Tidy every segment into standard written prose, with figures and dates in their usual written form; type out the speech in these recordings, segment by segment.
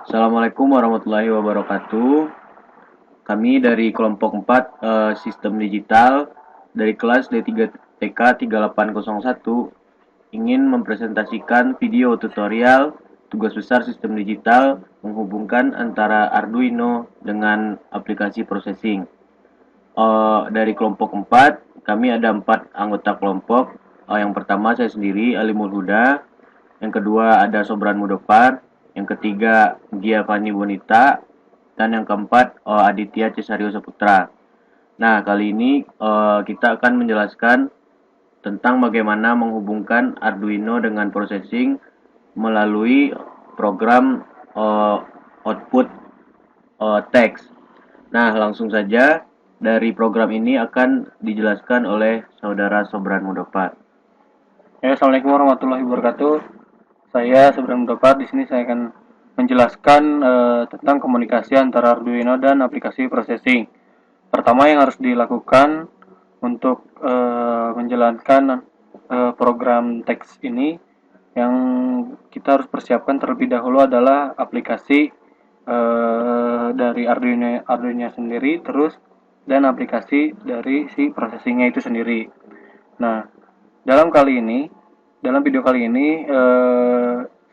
Assalamualaikum warahmatullahi wabarakatuh. Kami dari kelompok 4 Sistem Digital dari kelas D3 TK 3801 ingin mempresentasikan video tutorial tugas besar sistem digital menghubungkan antara Arduino dengan aplikasi processing. Dari kelompok 4, kami ada 4 anggota kelompok. Yang pertama saya sendiri, Alimul Huda. Yang kedua ada Sobran Mudopar. Yang ketiga, Giovanni Bonita. Dan yang keempat, Aditya Cesario Saputra. Nah, kali ini kita akan menjelaskan tentang bagaimana menghubungkan Arduino dengan processing melalui program output teks. Nah, langsung saja dari program ini akan dijelaskan oleh saudara Sobran Mudopar. Ya, Assalamualaikum warahmatullahi wabarakatuh. Saya Sobran Mudopar. Di sini saya akan menjelaskan tentang komunikasi antara Arduino dan aplikasi processing. Pertama yang harus dilakukan untuk menjalankan program teks ini, yang kita harus persiapkan terlebih dahulu adalah aplikasi dari Arduino sendiri, terus dan aplikasi dari si processingnya itu sendiri. Nah, dalam kali ini, dalam video kali ini,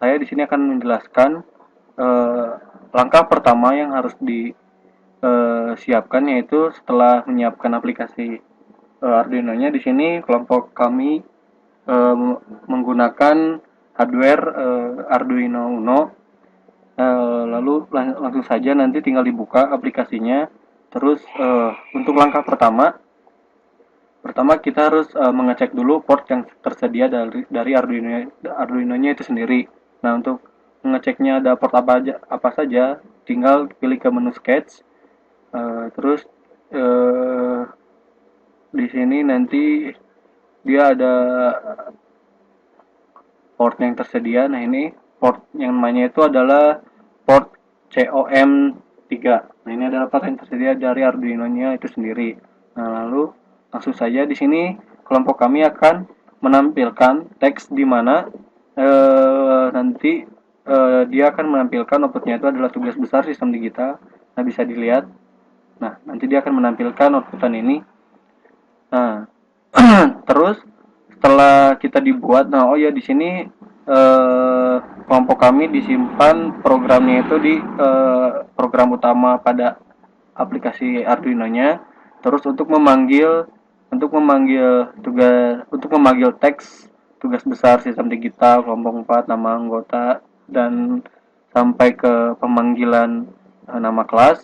saya di sini akan menjelaskan eh, langkah pertama yang harus disiapkan, yaitu setelah menyiapkan aplikasi Arduino-nya. Di sini kelompok kami eh, menggunakan hardware Arduino Uno. Lalu langsung saja nanti tinggal dibuka aplikasinya. Terus untuk langkah pertama kita harus mengecek dulu port yang tersedia dari Arduino-nya itu sendiri. Nah, untuk mengeceknya ada port apa saja, tinggal pilih ke menu sketch. Terus di sini nanti dia ada port yang tersedia. Nah, ini port yang namanya itu adalah port COM3. Nah, ini adalah port yang tersedia dari Arduino-nya itu sendiri. Nah, lalu langsung saja di sini kelompok kami akan menampilkan teks di mana nanti dia akan menampilkan outputnya itu adalah tugas besar sistem digital. Nah, bisa dilihat. Nah, nanti dia akan menampilkan outputan ini. Nah, terus setelah kita dibuat, nah oh ya di sini kelompok kami disimpan programnya itu di program utama pada aplikasi Arduino-nya. Terus untuk memanggil teks tugas besar sistem digital kelompok 4, nama anggota, dan sampai ke pemanggilan nama kelas.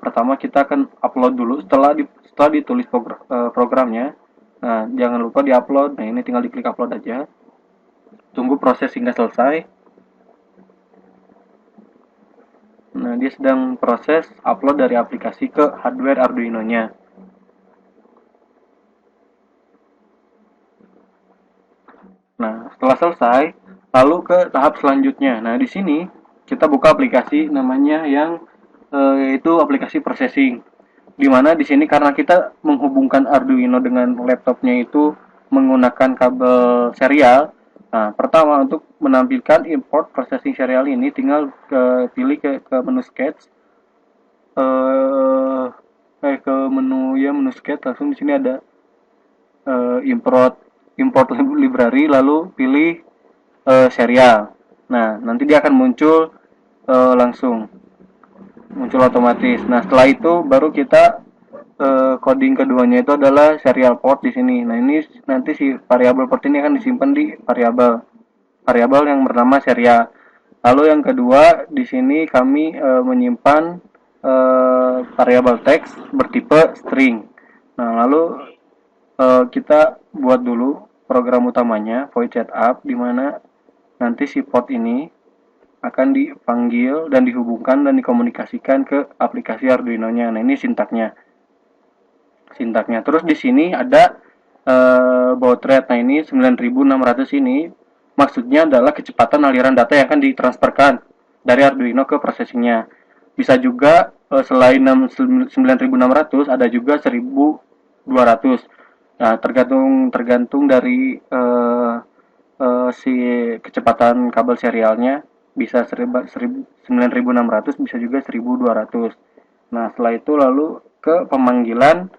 Pertama kita akan upload dulu setelah ditulis programnya. Nah, jangan lupa diupload. Nah, ini tinggal diklik upload aja. Tunggu proses hingga selesai. Nah, dia sedang proses upload dari aplikasi ke hardware Arduino-nya. Nah, setelah selesai, lalu ke tahap selanjutnya. Nah, di sini kita buka aplikasi namanya yang itu aplikasi processing. Di mana di sini karena kita menghubungkan Arduino dengan laptopnya itu menggunakan kabel serial. Nah, pertama untuk menampilkan import processing serial ini tinggal pilih ke menu sketch, eh ke menu sketch, langsung di sini ada import import library, lalu pilih serial. Nah, nanti dia akan langsung muncul otomatis. Nah, setelah itu baru kita coding keduanya itu adalah serial port di sini. Nah, ini nanti si variabel port ini akan disimpan di variabel yang bernama serial. Lalu yang kedua di sini kami menyimpan variabel teks bertipe string. Nah, lalu kita buat dulu program utamanya void setup, di mana nanti si port ini akan dipanggil dan dihubungkan dan dikomunikasikan ke aplikasi Arduino-nya. Nah, ini sintaknya. Terus di sini ada baud rate. Nah, ini 9600 ini maksudnya adalah kecepatan aliran data yang akan ditransferkan dari Arduino ke processingnya. Bisa juga selain 9600 ada juga 1200. Nah, tergantung dari si kecepatan kabel serialnya. bisa 9.600, bisa juga 1.200. Nah, setelah itu lalu ke pemanggilan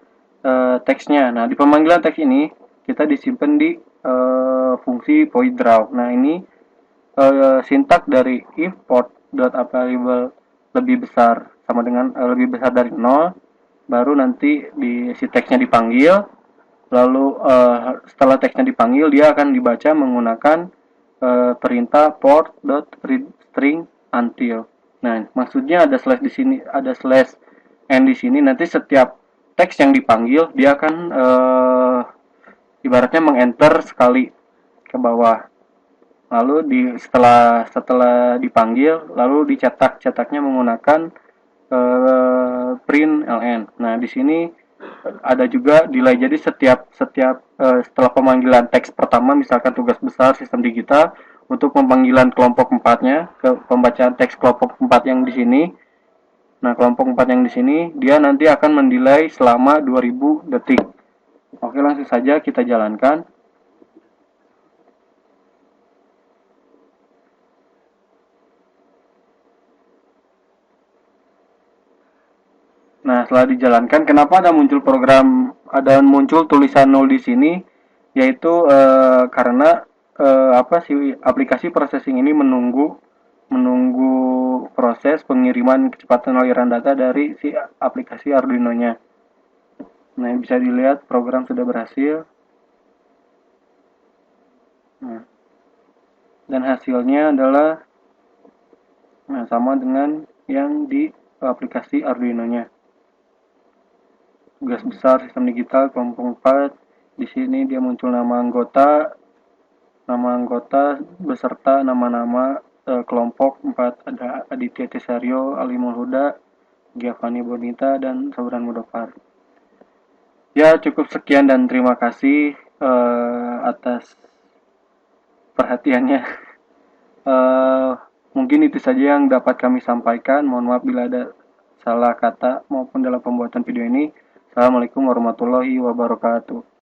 teksnya. Nah, di pemanggilan teks ini kita disimpan di fungsi void draw. Nah, ini sintak dari if port.available lebih besar sama dengan lebih besar dari 0, baru nanti di si teksnya dipanggil, lalu setelah teksnya dipanggil dia akan dibaca menggunakan perintah port.readString until. Nah, maksudnya ada slash di sini, ada slash n di sini. Nanti setiap teks yang dipanggil dia akan ibaratnya mengenter sekali ke bawah. Lalu setelah setelah dipanggil, lalu cetaknya menggunakan print ln. Nah, di sini ada juga delay. Jadi setiap setiap setelah pemanggilan teks pertama, misalkan tugas besar sistem digital, untuk pemanggilan kelompok empatnya ke pembacaan teks kelompok 4 yang di sini. Nah, kelompok 4 yang di sini dia nanti akan mendelay selama 2000 detik. Oke, langsung saja kita jalankan. Nah, setelah dijalankan, kenapa ada muncul tulisan 0 di sini? Yaitu karena apa sih, aplikasi processing ini menunggu menunggu proses pengiriman kecepatan aliran data dari si aplikasi Arduino-nya. Nah, bisa dilihat program sudah berhasil. Nah, dan hasilnya adalah sama dengan yang di aplikasi Arduino-nya. Tugas besar sistem digital kelompok 4. Di sini dia muncul nama anggota beserta nama-nama kelompok 4. Ada Aditya Tesario, Alimul Huda, Giovanni Bonita, dan Sabran Mudofar. Ya, cukup sekian dan terima kasih atas perhatiannya. Mungkin itu saja yang dapat kami sampaikan. Mohon maaf bila ada salah kata maupun dalam pembuatan video ini. Assalamualaikum warahmatullahi wabarakatuh.